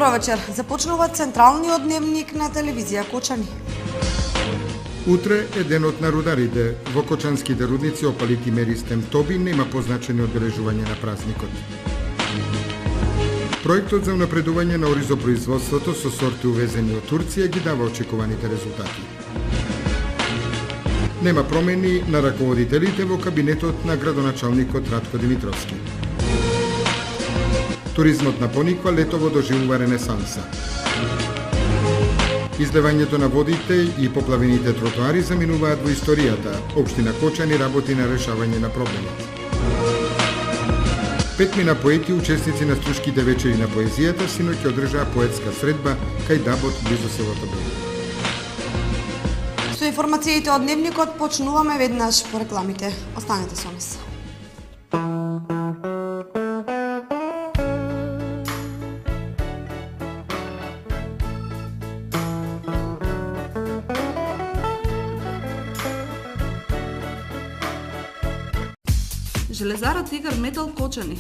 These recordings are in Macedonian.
Добро вечер. Започнува централниот дневник на телевизија Кочани. Утре е денот на рударите. Во кочанските рудници опалити Меристем Тоби нема позначени одбележување на празникот. Проектот за унапредување на оризопроизводството со сорти увезени од Турција ги дава очекуваните резултати. Нема промени на раководителите во кабинетот на градоначалникот Радко Димитровски. Туризмот на Пониква летово доживува ренесанса. Излевањето на водите и поплавените тротоари заминуваат во историјата. Општина Кочани работи на решавање на проблемот. 5 поети, учесници на Струшките вечери на поезијата, синоќ одржаа поетска средба кај Дабот близу селото Бејле. Со информациите од дневникот почнуваме веднаш по рекламите. Останете со нас. Железара Тигар Метал Кочани.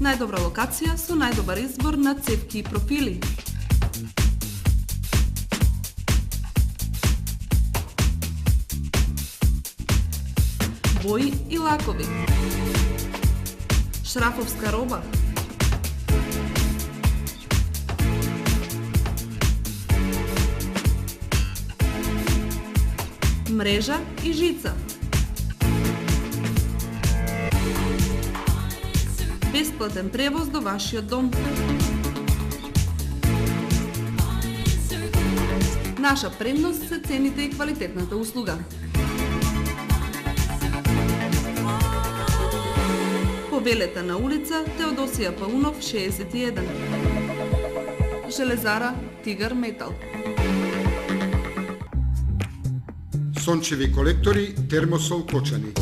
Најдобра локација со најдобар избор на цевки и профили. Бои и лакови. Шрафовска роба. Мрежа и жица. Бесплатен превоз до вашиот дом. Наша предност се цените и квалитетната услуга. Повелете на улица Теодосија Паунов 61. Железара Тигар Метал. Сончеви колектори Термосол Кочани.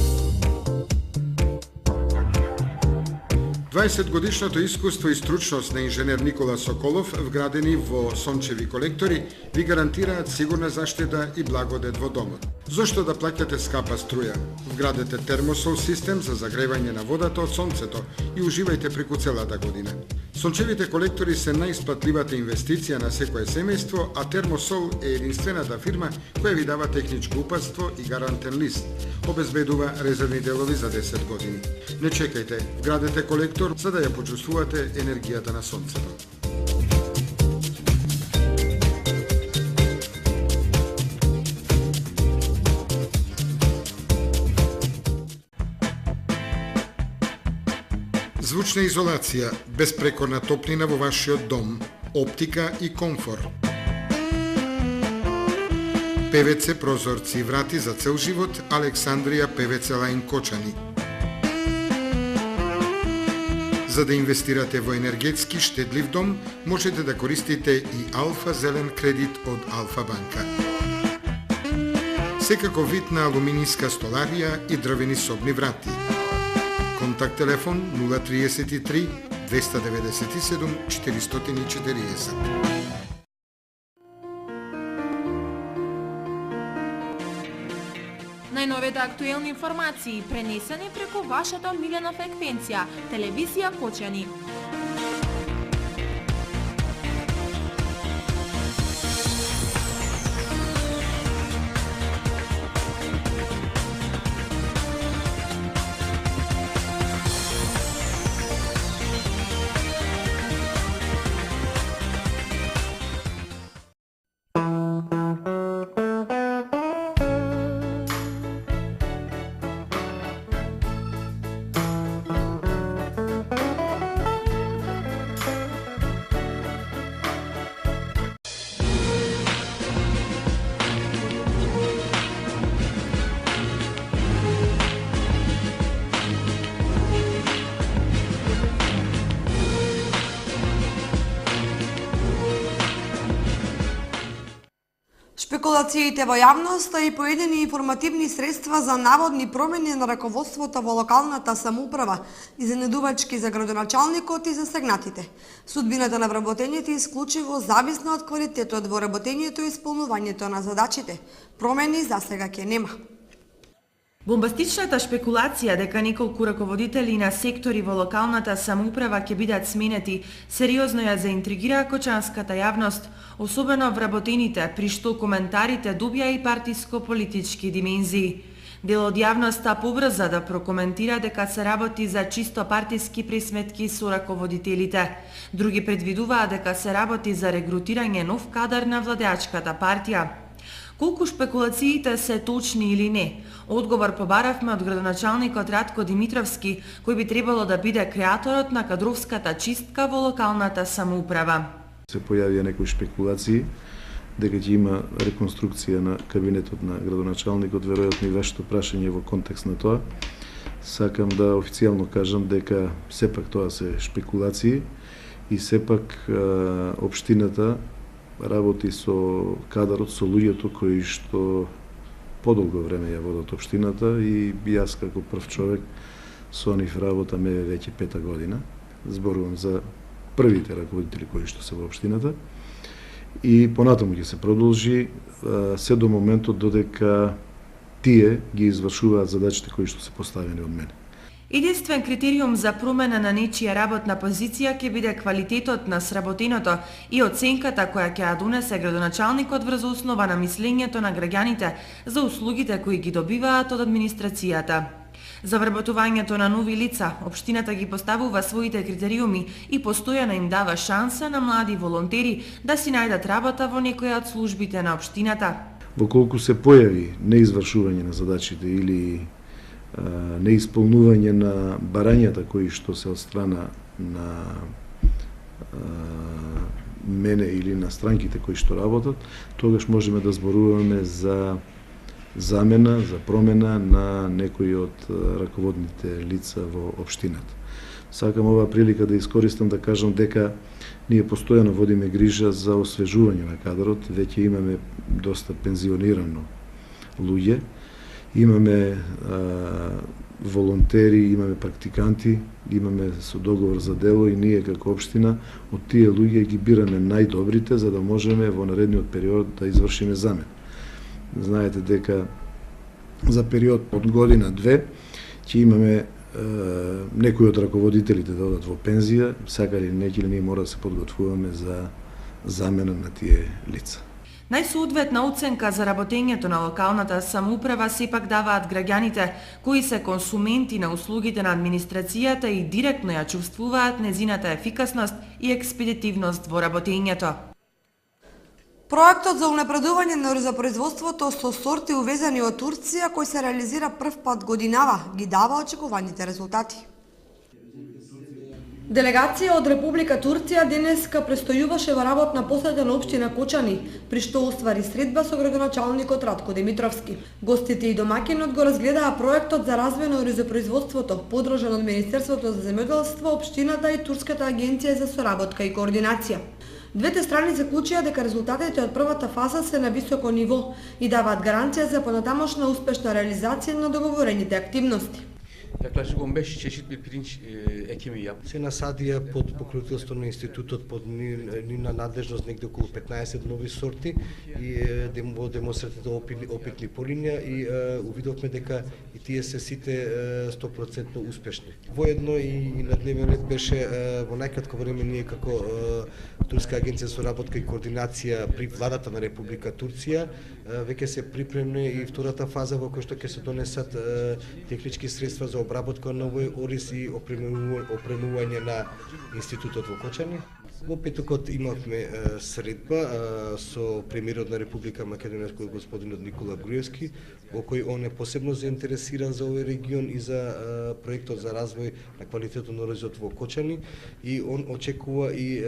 20-годишното искуство и стручност на инженер Никола Соколов, вградени во сончеви колектори, ви гарантираат сигурна заштита и благодет во домот. Зошто да плаќате скапа струја? Вградете термосол систем за загревање на водата од сонцето и уживајте преку целата година. Сончевите колектори се најисплатливата инвестиција на секое семејство, а Термосол е единствената фирма која ви дава техничко упатство и гарантен лист. Обезбедува резервни делови за 10 години. Не чекајте, вградете колектор за да ја почувствувате енергијата на сонцето. Звучна изолација, безпрекорна топлина во вашиот дом, оптика и комфор. ПВЦ прозорци и врати за цел живот, Александрија ПВЦ Лајн Кочани. За да инвестирате во енергетски штедлив дом, можете да користите и Алфа Зелен кредит од Алфа банка. Секако вид на алуминијска столарија и дрвени собни врати. Контакт телефон 033 297 440. Најновите актуелни информации пренесени преку вашата омилена фреквенција, телевизија Кочани. Спекулациите во јавноста и поедени информативни средства за наводни промени на раководството во локалната самоуправа изненадувачки за градоначалникот и засегнатите. Судбината на вработењето е исклучиво зависна од квалитетот во работењето и исполнувањето на задачите. Промени засега ќе нема. Бомбастичната шпекулација дека неколку раководители на сектори во локалната самоуправа ќе бидат сменети, сериозно ја заинтригира кочанската јавност, особено вработените, при што коментарите добија и партиско-политички димензии. Дел од јавноста побрза да прокоментира дека се работи за чисто партиски присметки со раководителите. Други предвидуваат дека се работи за регрутирање нов кадар на владеачката партија. Колку шпекулациите се точни или не? Одговор побаравме од градоначалникот Радко Димитровски, кој би требало да биде креаторот на кадровската чистка во локалната самоуправа. Се појавија некои шпекулации дека ќе има реконструкција на кабинетот на градоначалникот, веројатно и вашето прашање во контекст на тоа. Сакам да официјално кажам дека сепак тоа се шпекулации и сепак општината работи со кадарот, со луѓето кои што подолго време ја водат општината и јас како прв човек со нив работаме веќе 5 година. Зборувам за првите раководители кои што се во општината и понатаму ќе се продолжи се до моментот додека тие ги извршуваат задачите кои што се поставени од мене. Единствен критериум за промена на нечија работна позиција ќе биде квалитетот на сработеното и оценката која ќе ја донесе градоначалникот врз основа на мислењето на граѓаните за услугите кои ги добиваат од администрацијата. За вработувањето на нови лица, општината ги поставува своите критериуми и постојано им дава шанса на млади волонтери да си најдат работа во некоја од службите на општината. Воколку се појави неизвршување на задачите или неисполнување на барањата кои што се од страна на мене или на странките кои што работат, тогаш можеме да зборуваме за замена, за промена на некои од раководните лица во општината. Сакам оваа прилика да искористам да кажам дека ние постојано водиме грижа за освежување на кадрот, веќе имаме доста пензионирано луѓе, имаме волонтери, имаме практиканти, имаме со договор за дело и ние како општина од тие луѓе ги бираме најдобрите за да можеме во наредниот период да извршиме замена. Знаете дека за период од година-две ќе имаме некои од раководителите да одат во пензија, сакали не ќе ние мора да се подготвуваме за замена на тие лица. Најсоодветна оценка за работењето на локалната самоуправа сепак даваат граѓаните кои се консументи на услугите на администрацијата и директно ја чувствуваат незината ефикасност и експедитивност во работењето. Проектот за унапредување на оризопроизводството со сорти увезени од Турција, кој се реализира прв пат годинава, ги дава очекуваните резултати. Делегација од Република Турција денеска престојуваше во работна посета на општина Кочани, при што оствари средба со градоначалникот Радко Димитровски. Гостите и домаќинот го разгледаа проектот за развој на оризопроизводството, подржан од Министерството за земјоделство, општината и Турската агенција за соработка и координација. Двете страни заклучија дека резултатите од првата фаза се на високо ниво и даваат гаранција за понатамошна успешна реализација на договорените активности. Yaklaşık 15 çeşit bir pirinç ekimi yaptık. Се насадија под покровителство на институтот под нивна надлежност негде околу 15 нови сорти и во демонстративно опитни полиња и увидовме дека и тие се сите 100% успешни. Воедно и на дневен ред беше во најкратко време ние како Турска агенција за соработка и координација при владата на Република Турција веќе се припремни и втората фаза во која што ќе се донесат технички средства за обработка на овој ориз и опремување на институтот во Кочани. Во петокот имавме средба со премиерот на Република Македонија господинот Никола Груевски, во кој он е посебно заинтересиран за овој регион и за проектот за развој на квалитетот на оризот во Кочани и он очекува и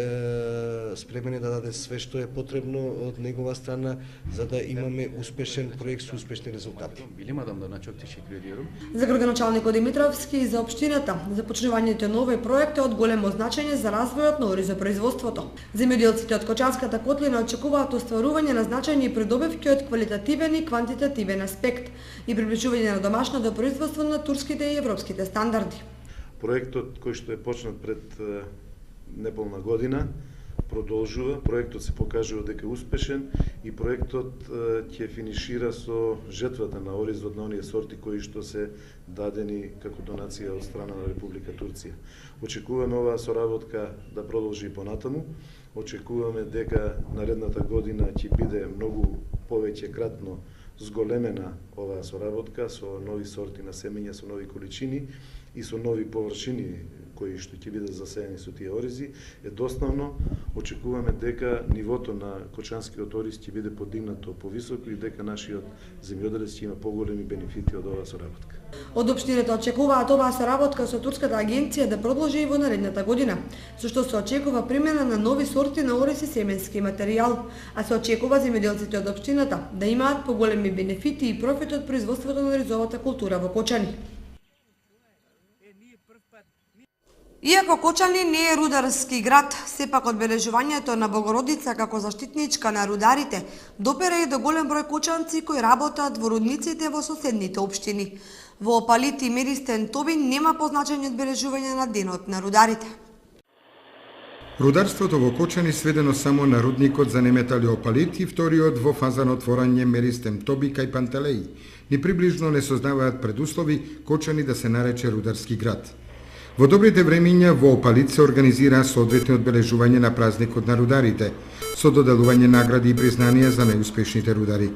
спремен е да даде све што е потребно од негова страна за да имаме успешен проект со успешни резултати. Bilim adamlarına çok teşekkür ediyorum. За градоначалникот Димитровски и за општината, започнувањето на овој проект е од големо значење за развојот на оризопроизводството. Земјоделците од Кочанската котлина очекуваат остварување на значајни придобивки од квалитативен и квантитативен аспект и приближување на домашното производство на турските и европските стандарди. Проектот кој што е почнат пред неполна година продолжува, проектот се покажува дека е успешен и проектот ќе финишира со жетвата на оризот на оние сорти кои што се дадени како донација од страна на Република Турција. Очекуваме оваа соработка да продолжи и понатаму. Очекуваме дека наредната година ќе биде многу повеќе кратно зголемена оваа соработка со нови сорти на семења, со нови количини и со нови површини кои што ќе бидат засеени со тие оризи. Едноставно очекуваме дека нивото на кочанскиот ориз ќе биде подигнато повисоко и дека нашиот земјоделец ќе има поголеми бенефити од оваа соработка. Од општината очекуваат оваа соработка со турската агенција да продолжи и во наредната година, зашто се очекува примена на нови сорти на ориз и семенски материјал, а се очекува земјоделците од општината да имаат поголеми бенефити и профит од производството на оризовата култура во Кочани. Иако Кочани не е рударски град, сепак одбележувањето на Богородица како заштитничка на рударите допира и до голем број кочанци кои работат во рудниците во соседните општини. Во Опалит и Меристен Тобин нема позначени одбележување на денот на рударите. Рударството во Кочани сведено само на рудникот за неметали Опалит и вториот во фаза на отворање Меристен Тоби кај Пантелеи. Ни приближно не создаваат предуслови Кочани да се нарече рударски град. Во добрите времиња во Опалит се организираа соодветни одбележување на празникот на рударите, со доделување награди и признанија за најуспешните рудари.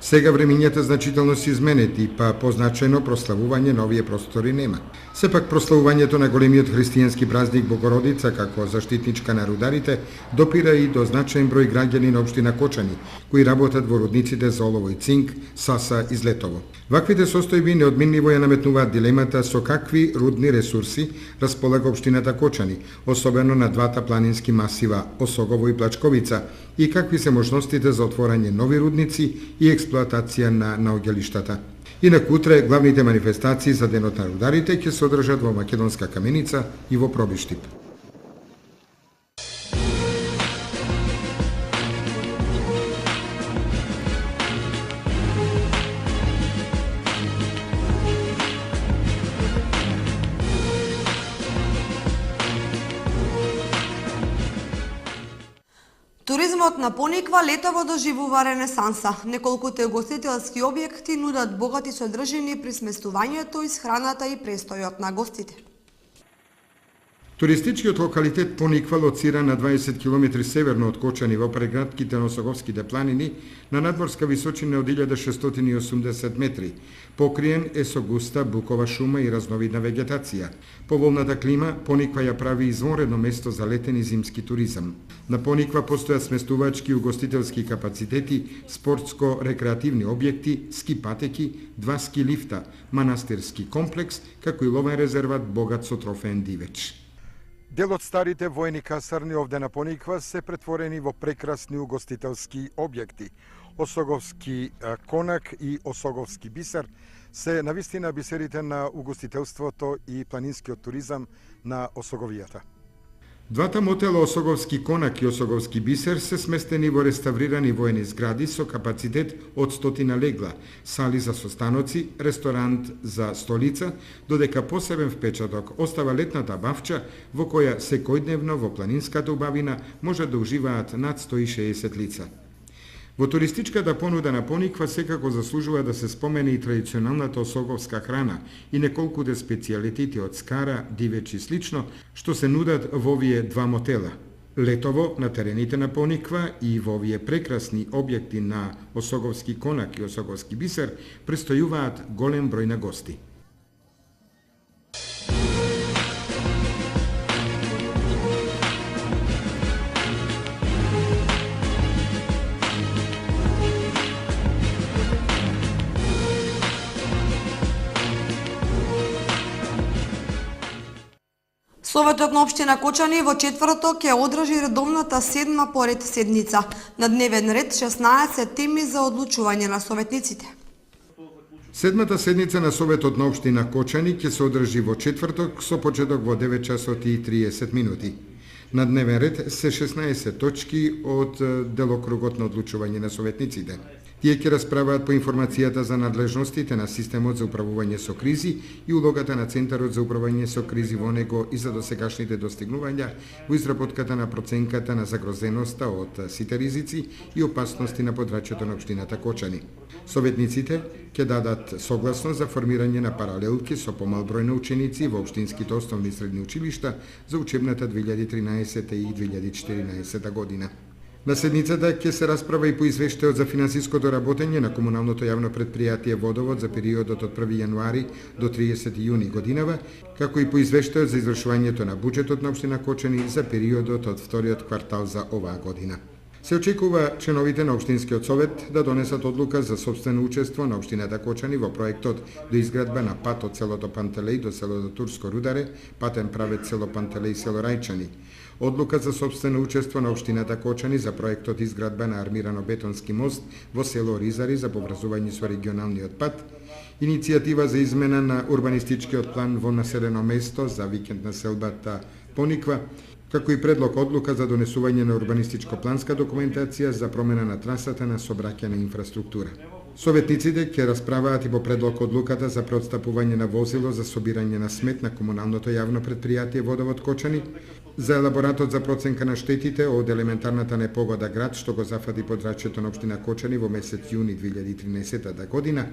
Сега времињата значително се изменети, па позначено прославување на овие простори нема. Сепак прославувањето на големиот христијански празник Богородица како заштитничка на рударите допира и до значаен број граѓани на општина Кочани, кои работат во рудниците за олово и цинк, Саса и Злетово. Ваквите состојби неодменливо ја наметнуваат дилемата со какви рудни ресурси располага општината Кочани, особено на двата планински масива Осогово и Плачковица, и какви се можностите за отворање нови рудници и експлоатација на наоѓалиштата. Инак утре главните манифестации за денот на рударите ќе се одржат во Македонска каменица и во Пробиштип. Туризмот на Пониква летово доживува ренесанса. Неколкуте угостителски објекти нудат богати содржини при сместувањето, исхраната и престојот на гостите. Туристичкиот локалитет Пониква лоцира на 20 км северно од Кочани во прегратките на Осоговските планини на надморска височина од 1680 метри. Покриен е со густа букова шума и разновидна вегетација. Поволната клима Пониква ја прави извонредно место за летен и зимски туризам. На Пониква постојат сместувачки и угостителски капацитети, спортско-рекреативни објекти, ски патеки, 2 ски лифта, манастирски комплекс, како и ловен резерват богат со трофеен дивеч. Дел од старите војни касарни овде на Пониква се претворени во прекрасни угостителски објекти. Осоговски конак и Осоговски бисер се навистина бисерите на угостителството и планинскиот туризам на Осоговијата. Двата мотела Осоговски конак и Осоговски бисер се сместени во реставрирани воени згради со капацитет од 100 легла, сали за состаноци, ресторант за столица, додека посебен впечаток остава летната бавча во која секојдневно во планинската убавина може да уживаат над 160 лица. Во туристичката понуда на Пониква секако заслужува да се спомени и традиционалната осоговска храна и неколкуте специјалитети од скара, дивеч и слично, што се нудат во овие два мотела. Летово на терените на Пониква и во овие прекрасни објекти на Осоговски конак и Осоговски бисер престојуваат голем број на гости. Советот на општина Кочани во четврток ќе одржи редовната 7-ма поред седница. На дневен ред 16 теми за одлучување на советниците. Седмата седница на Советот на општина Кочани ќе се одржи во четврток со почеток во 9 часот и 30 минути. На дневен ред се 16 точки од делокругот на одлучување на советниците. Тие ќе расправаат по информацијата за надлежностите на системот за управување со кризи и улогата на Центарот за управување со кризи во него и за досегашните достигнувања во изработката на проценката на загрозеноста од сите ризици и опасности на подрачјето на општината Кочани. Советниците ќе дадат согласно за формирање на паралелки со помал број на ученици во општинските основни и средни училишта за учебната 2013 и 2014 година. На седницата ќе се расправа и по извештајот за финансиското работење на комуналното јавно предпријатие Водовод за периодот од 1 јануари до 30 јуни годинава, како и по извештајот за извршувањето на буџетот на општина Кочани за периодот од вториот квартал за оваа година. Се очекува членовите на Општинскиот совет да донесат одлука за сопствено учество на општината Кочани во проектот до изградба на пат од селото Пантелеј до селото Турско Рударе, патен правец село Пантелеј село Рајчани. Одлука за сопствено учество на општината Кочани за проектот изградба на армирано-бетонски мост во село Ризари за поврзување со регионалниот пат, иницијатива за измена на урбанистичкиот план во населено место за викенд на селбата Пониква, како и предлог одлука за донесување на урбанистичко-планска документација за промена на трасата на сообраќајна инфраструктура. Советниците ќе расправаат и по предлог одлуката за преотстапување на возило за собирање на смет на комуналното јавно предпријатие Водовод Кочани, за елаборатот за проценка на штетите од елементарната непогода град што го зафати подрачјето на општина Кочани во месец јуни 2013 година,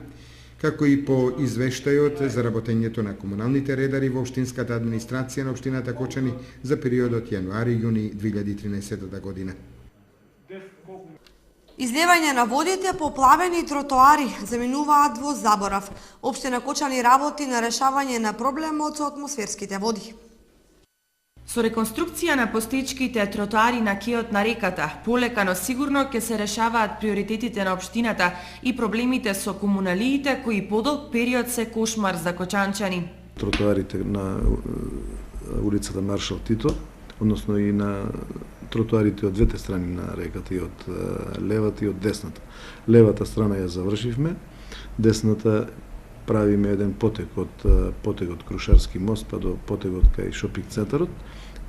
како и по извештајот за работењето на комуналните редари во општинската администрација на општината Кочани за периодот јануари-јуни 2013 година. Излевање на водите, поплавени тротоари заминуваат во заборав. Општина Кочани работи на решавање на проблемот со атмосферските води. Со реконструкција на постоечките тротоари на кеот на реката, полека но сигурно ќе се решаваат приоритетите на општината и проблемите со комуналиите кои подолг период се кошмар за кочанчани. Тротоарите на улицата Маршал Тито, односно и на тротоарите од двете страни на реката, и од левата и од десната. Левата страна ја завршивме, десната правиме еден потегот Крушарски мост па до потегот кај шопинг центарот,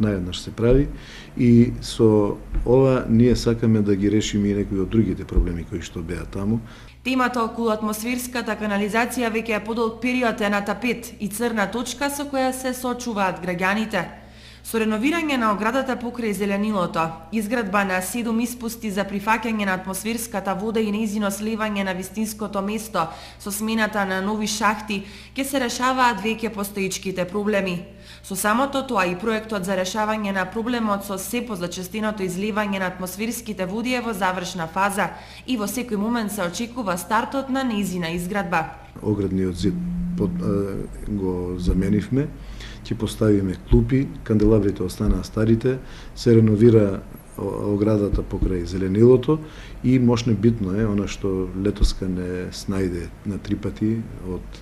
наједнаш се прави и со ова ние сакаме да ги решиме и некои од другите проблеми кои што беа таму. Темата околу атмосферската канализација веќе е подолг период е на тапет и црна точка со која се соочуваат граѓаните. Со реновирање на оградата покрај зеленилото, изградба на 7 испусти за прифаќање на атмосферската вода и нејзино сливање на вистинското место со смената на нови шахти, ќе се решаваат веќе постоечките проблеми. Со самото тоа и проектот за решавање на проблемот со се позачестеното изливање на атмосферските води е во завршна фаза и во секој момент се очекува стартот на нејзина изградба. Оградниот зид го заменивме, ќе поставиме клупи, канделабрите останаа старите, се реновира оградата покрај зеленилото и мошне битно е она што летоска не снајде на 3 пати од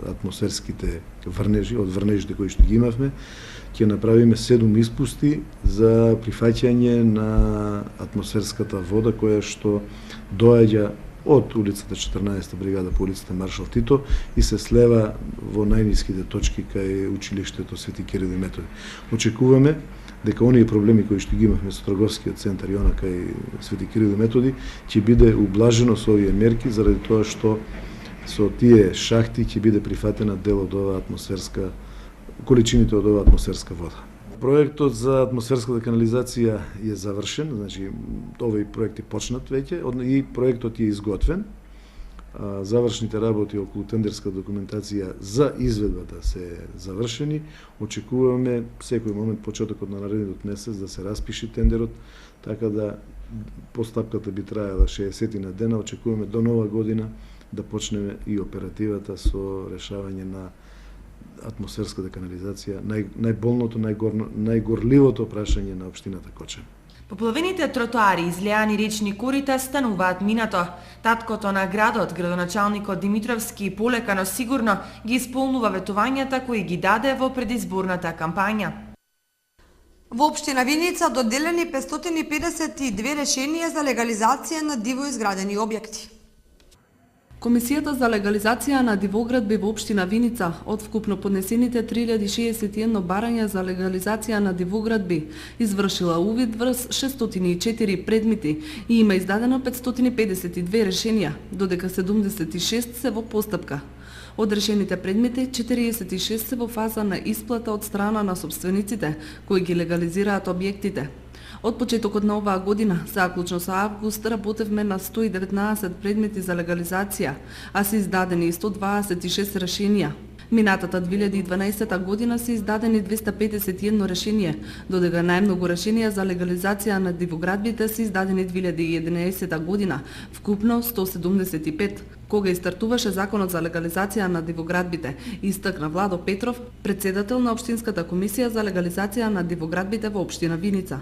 атмосферските врнежи, од врнежите кои што ги имавме, ќе направиме 7 испусти за прифаќање на атмосферската вода која што доаѓа од улицата 14 бригада по улицата Маршал Тито и се слева во најниските точки кај училиштето Свети Кирил и Методи. Очекуваме дека оние проблеми кои што ги имавме со трговскиот центар и она кај Свети Кирил и Методи ќе биде ублажено со овие мерки заради тоа што со тие шахти ќе биде прифатена дел од оваа атмосферска количините од оваа атмосферска вода. Проектот за атмосферската канализација е завршен, значи овој проект е почнат веќе и проектот е изготвен. Завршните работи околу тендерска документација за изведбата се завршени. Очекуваме секој момент почетокот на наредниот месец да се распиши тендерот, така да постапката би траела 60 на дена. Очекуваме до нова година да почнеме и оперативата со решавање на атмосферската канализација, најболното, најгорливото прашање на општината Кочани. Поплавените тротоари, излеани речни корита стануваат минато. Таткото на градот, градоначалникот Димитровски, полека но сигурно ги исполнува ветувањата кои ги даде во предизборната кампања. Во општина Виница доделени 552 решенија за легализација на диво изградени објекти. Комисијата за легализација на дивоградби во општина Виница од вкупно поднесените 3061 барања за легализација на дивоградби извршила увид врз 604 предмети и има издадено 552 решенија, додека 76 се во постапка. Од решените предмети, 46 се во фаза на исплата од страна на собствениците, кои ги легализираат објектите. Од почетокот на оваа година, заклучно со август, работевме на 119 предмети за легализација, а се издадени 126 решенија. Минатата 2012 година се издадени 251 решение, додека најмногу решенија за легализација на дивоградбите се издадени 2011 година, вкупно 175. Кога истартуваше Законот за легализација на дивоградбите, истакна Владо Петров, председател на Општинската комисија за легализација на дивоградбите во општина Виница.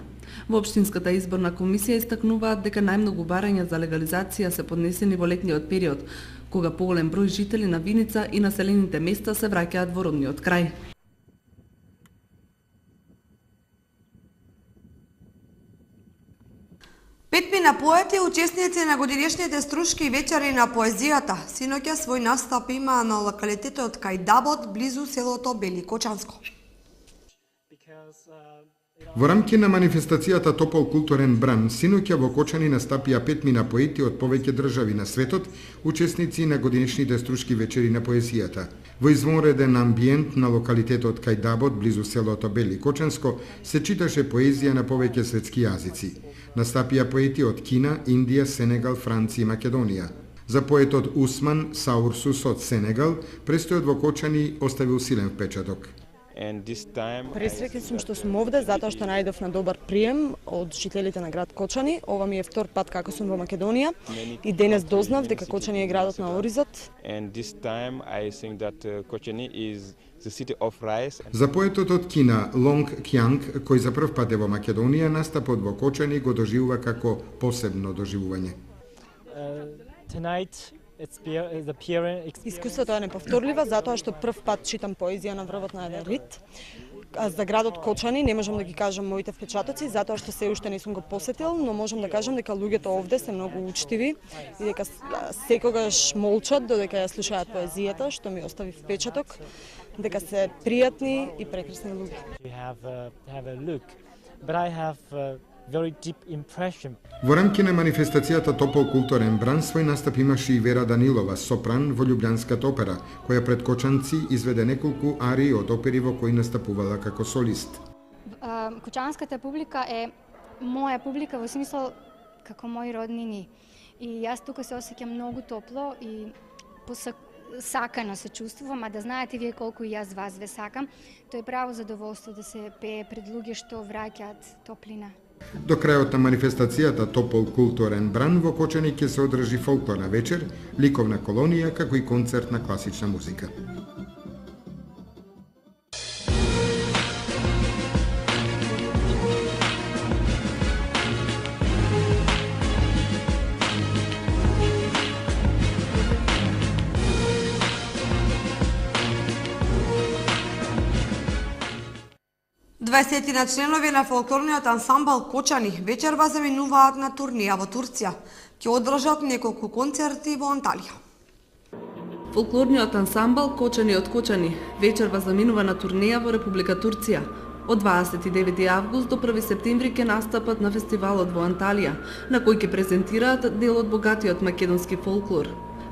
Во Општинската изборна комисија истакнуваат дека најмногу барања за легализација се поднесени во летниот период, кога поголем број жители на Виница и населените места се враќаат во родниот крај. Петмина поети, учесници на годинешните струшки и вечери на поезијата, синоќа свој настап има на локалитетот Кајдабот, близу селото Беликочанско. Во рамки на манифестацијата Топол културен бран, синоќа во Кочани настапија петмина поети од повеќе држави на светот, учесници на годинешните струшки вечери на поезијата. Во извонреден амбиент на локалитетот Кајдабот, близу селото Беликочанско, се читаше поезија на повеќе светски јазици. Настапија поети од Кина, Индија, Сенегал, Франција и Македонија. За поетот Усман Саурсус од Сенегал, престојот во Кочани оставил силен впечаток. Пресреќен сум што сум овде, затоа што најдов на добар прием од жителите на град Кочани. Ова ми е втор пат како сум во Македонија и денес дознав дека Кочани е градот на оризот. За поетот од Кина, Лонг Кјанг, кој за прв пат е во Македонија, настапот во Кочани го доживува како посебно доживување. Искуството е неповторливо, затоа што прв пат читам поезија на врвот на еден рид. А за градот Кочани не можам да ги кажам моите впечатоци, затоа што се уште не сум го посетил, но можам да кажам дека луѓето овде се многу учтиви и дека секогаш молчат додека ја слушаат поезијата, што ми остави впечаток, дека се пријатни и прекрасни луѓе. Во рамки на манифестацијата Топол културен бран свој настап имаше и Вера Данилова, сопран во Љубљанската опера, која пред кочанци изведе неколку арии од опери во кои настапувала како солист. Кочанската публика е моја публика во смисол како мои роднини. И јас тука се осеќам многу топло и сакано се чувствувам, а да знаете вие колку и јас вас ве сакам, тоа е право задоволство да се пее пред луѓе што враќаат топлина. До крајот на манифестацијата Топол културен бран во Кочани ќе се одржи фолклорна вечер, ликовна колонија, како и концерт на класична музика. Дваесетина членови на фолклорниот ансамбл Кочани вечерва заминуваат на турнија во Турција. Ќе одржат неколку концерти во Анталија. Фолклорниот ансамбл Кочани од Кочани вечерва заминува на турнеја во Република Турција. Од 29 август до 1 септември ќе настапат на фестивалот во Анталија, на кој ќе презентираат дел од богатиот македонски фолклор.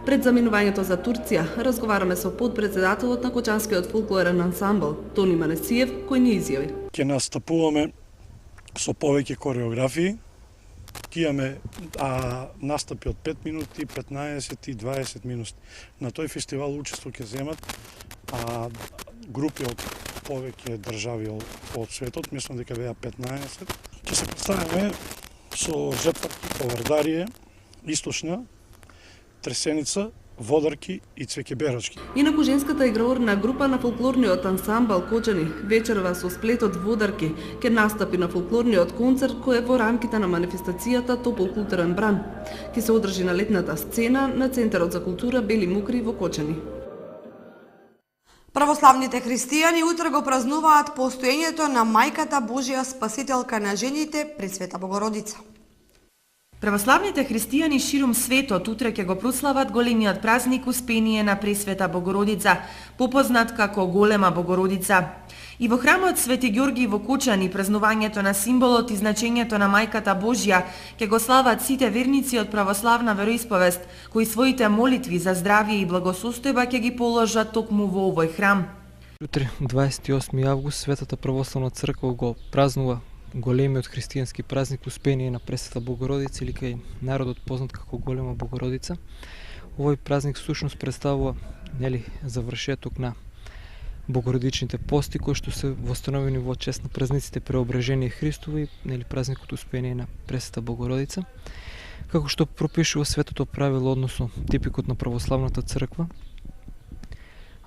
Пред заминувањето за Турција, разговараме со подпредседателот на Кочанскиот фолклорен ансамбл, Тони Манесиев, кој ни изјави. Ќе настапуваме со повеќе кореографии, ќе имаме настапи од 5 минути, 15 и 20 минути. На тој фестивал учество ќе земат групи од повеќе држави од светот, мислам дека беа 15. Ќе се представиме со Жепарки, Повардарие, Источна, Тресеница, Водарки и Цвеќеберачки. Инаку женската играорна група на фолклорниот ансамбл Кочани вечерва со сплетот Водарки ќе настапи на фолклорниот концерт кој е во рамките на манифестацијата Топол културен бран. Ќе се одржи на летната сцена на Центарот за култура Бели Мокри во Кочани. Православните христијани утре го празнуваат постоењето на Мајката Божја Спасителка на жените, Пресвета Богородица. Православните христијани ширум светот утре ќе го прослават големиот празник Успение на Пресвета Богородица, попознат како Голема Богородица. И во храмот Свети Ѓорги во Кочани празнувањето на символот и значењето на Мајката Божја ќе го слават сите верници од православна вероисповест, кои своите молитви за здравје и благосостојба ќе ги положат токму во овој храм. Утре, 28 август, Светата православна црква го празнува големиот христијански празник Успение на Пресвета Богородица, или кај народот познат како Голема Богородица. Овој празник всушност представува завршеток на богородичните пости кои што се востановени во чест на празниците Преображение Христово и празникот Успение на Пресвета Богородица. Како што пропишува светото правило, односно типикот на православната црква,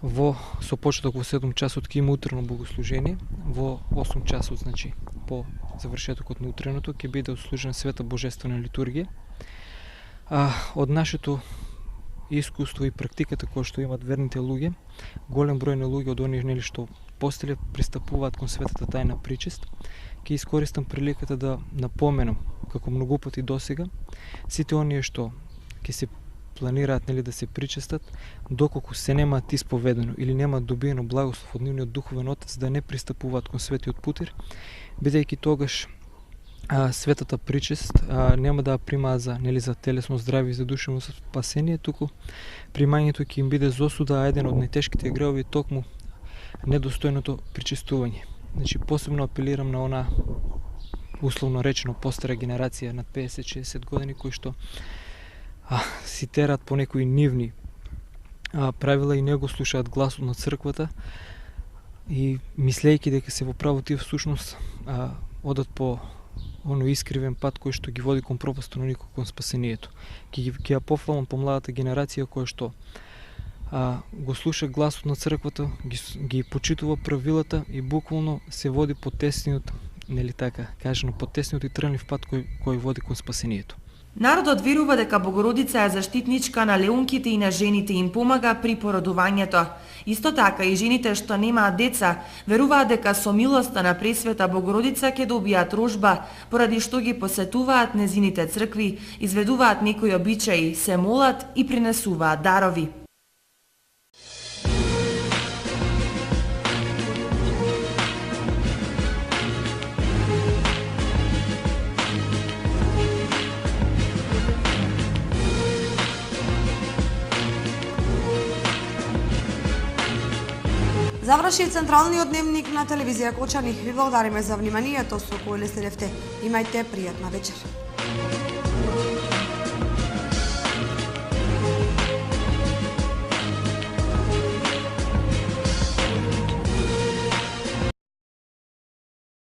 со почеток во 7 часот ќе има утрено богослужение, во 8 часот, значи по завршетокот на утреното, ќе биде отслужена света божествена литургија. Од нашето искуство и практиката која што имат верните луѓе, голем број на луѓе од оние што постеле пристапуваат кон светата тајна причест, ќе искористам приликата да напоменам, како многу пати досега, сите оние што ќе се планираат да се причестат, доколку се немаат исповедено или немаат добиено благослов од нивниот духовен отец, да не пристапуваат кон светиот путир, бидејќи тогаш светата причест нема да примаат за телесно здравје и за душевно спасение, туку примањето ќе им биде за осуда, а еден од најтешките гревови токму недостојното причестување. Значи посебно апелирам на она условно речено постара генерација над 50-60 години кои што си терат по некои нивни правила и не го слушаат гласот на црквата и мислејќи дека се во право тие всушност одат по оној искривен пат кој што ги води кон пропаст, но никој кон спасението. Ќе ја пофалам по младата генерација која што го слуша гласот на црквата, ги почитува правилата и буквално се води по тесниот, по тесниот и трнлив пат кој води кон спасението. Народот верува дека Богородица е заштитничка на леунките и на жените, им помага при породувањето. Исто така и жените што немаат деца веруваат дека со милоста на Пресвета Богородица ќе добијат рожба, поради што ги посетуваат незините цркви, изведуваат некои обичаи, се молат и принесуваат дарови. Заврши централниот дневник на телевизија Кочани. Ви благодариме за вниманието со кое следевте. Имајте пријатна вечер.